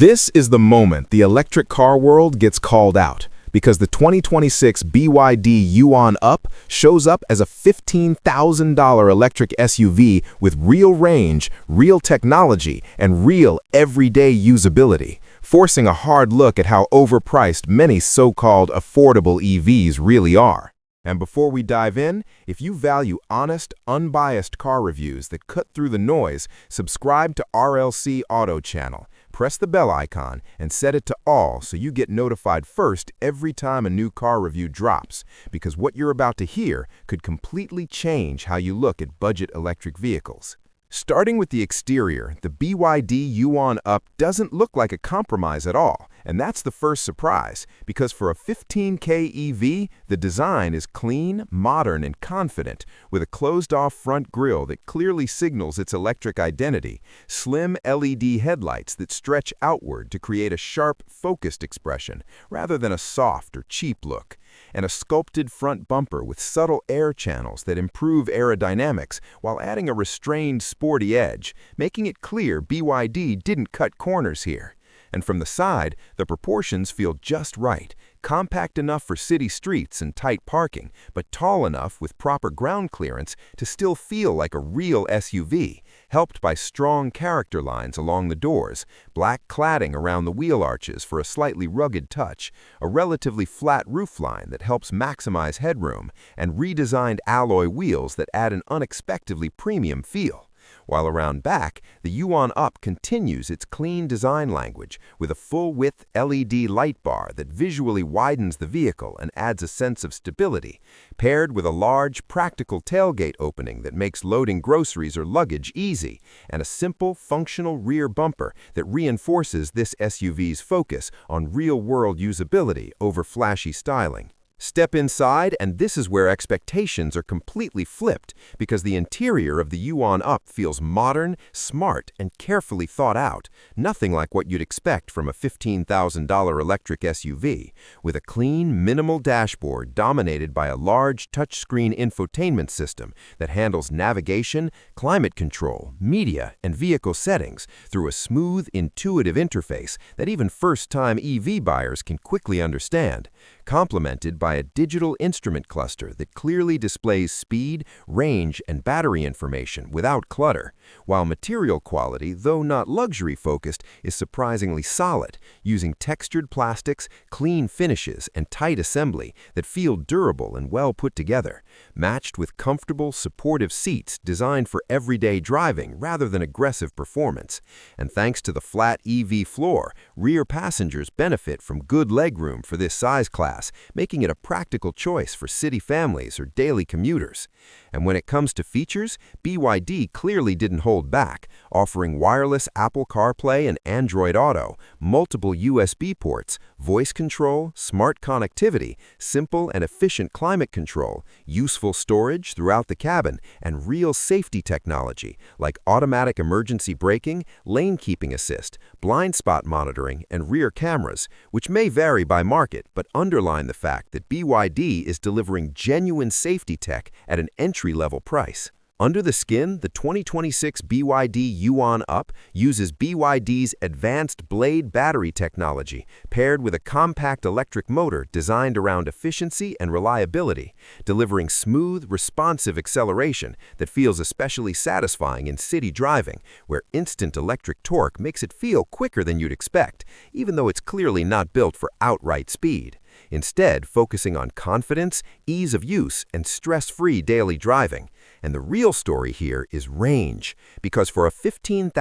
This is the moment the electric car world gets called out, because the 2026 BYD Yuan Up shows up as a $15,000 electric SUV with real range, real technology, and real everyday usability, forcing a hard look at how overpriced many so-called affordable EVs really are. And before we dive in, if you value honest, unbiased car reviews that cut through the noise, subscribe to RLC Auto channel. Press the bell icon and set it to all so you get notified first every time a new car review drops, because what you're about to hear could completely change how you look at budget electric vehicles. Starting with the exterior, the BYD Yuan Up doesn't look like a compromise at all, and that's the first surprise, because for a $15K EV, the design is clean, modern, and confident, with a closed-off front grille that clearly signals its electric identity, slim LED headlights that stretch outward to create a sharp, focused expression, rather than a soft or cheap look, and a sculpted front bumper with subtle air channels that improve aerodynamics while adding a restrained, sporty edge, making it clear BYD didn't cut corners here. And from the side, the proportions feel just right, compact enough for city streets and tight parking, but tall enough with proper ground clearance to still feel like a real SUV, helped by strong character lines along the doors, black cladding around the wheel arches for a slightly rugged touch, a relatively flat roofline that helps maximize headroom, and redesigned alloy wheels that add an unexpectedly premium feel. While around back, the Yuan Up continues its clean design language with a full-width LED light bar that visually widens the vehicle and adds a sense of stability, paired with a large, practical tailgate opening that makes loading groceries or luggage easy, and a simple, functional rear bumper that reinforces this SUV's focus on real-world usability over flashy styling. Step inside, and this is where expectations are completely flipped, because the interior of the Yuan Up feels modern, smart, and carefully thought out, nothing like what you'd expect from a $15,000 electric SUV, with a clean, minimal dashboard dominated by a large touchscreen infotainment system that handles navigation, climate control, media, and vehicle settings through a smooth, intuitive interface that even first-time EV buyers can quickly understand, complemented by a digital instrument cluster that clearly displays speed, range, and battery information without clutter, while material quality, though not luxury-focused, is surprisingly solid, using textured plastics, clean finishes, and tight assembly that feel durable and well put together, matched with comfortable, supportive seats designed for everyday driving rather than aggressive performance. And thanks to the flat EV floor, rear passengers benefit from good legroom for this size class, making it a practical choice for city families or daily commuters. And when it comes to features, BYD clearly didn't hold back, offering wireless Apple CarPlay and Android Auto, multiple USB ports, voice control, smart connectivity, simple and efficient climate control, useful storage throughout the cabin, and real safety technology like automatic emergency braking, lane keeping assist, blind spot monitoring, and rear cameras, which may vary by market but underline the fact that BYD is delivering genuine safety tech at an entry-level price. Under the skin, the 2026 BYD Yuan Up uses BYD's advanced Blade battery technology, paired with a compact electric motor designed around efficiency and reliability, delivering smooth, responsive acceleration that feels especially satisfying in city driving, where instant electric torque makes it feel quicker than you'd expect, even though it's clearly not built for outright speed. Instead, focusing on confidence, ease of use, and stress-free daily driving. And the real story here is range, because for a $15,000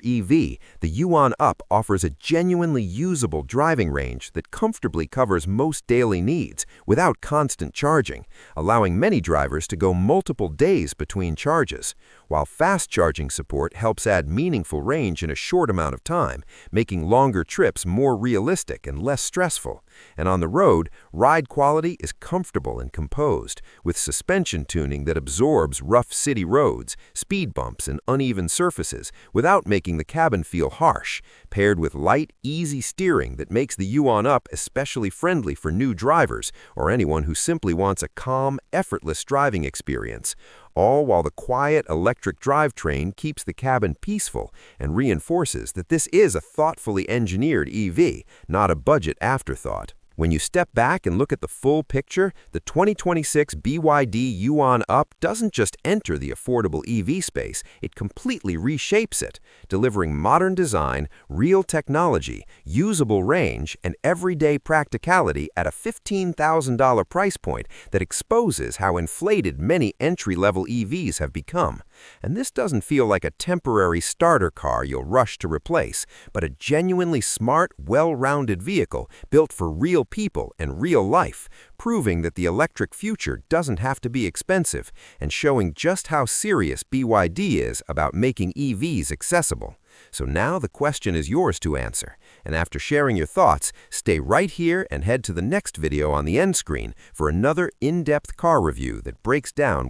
EV, the Yuan Up offers a genuinely usable driving range that comfortably covers most daily needs without constant charging, allowing many drivers to go multiple days between charges, while fast charging support helps add meaningful range in a short amount of time, making longer trips more realistic and less stressful. And on the road, ride quality is comfortable and composed, with suspension tuning that absorbs absorbs rough city roads, speed bumps, and uneven surfaces without making the cabin feel harsh, paired with light, easy steering that makes the Yuan Up especially friendly for new drivers or anyone who simply wants a calm, effortless driving experience, all while the quiet electric drivetrain keeps the cabin peaceful and reinforces that this is a thoughtfully engineered EV, not a budget afterthought. When you step back and look at the full picture, the 2026 BYD Yuan Up doesn't just enter the affordable EV space, it completely reshapes it, delivering modern design, real technology, usable range, and everyday practicality at a $15,000 price point that exposes how inflated many entry-level EVs have become. And this doesn't feel like a temporary starter car you'll rush to replace, but a genuinely smart, well-rounded vehicle built for real people and real life, proving that the electric future doesn't have to be expensive and showing just how serious BYD is about making EVs accessible. So now the question is yours to answer. And after sharing your thoughts, stay right here and head to the next video on the end screen for another in-depth car review that breaks down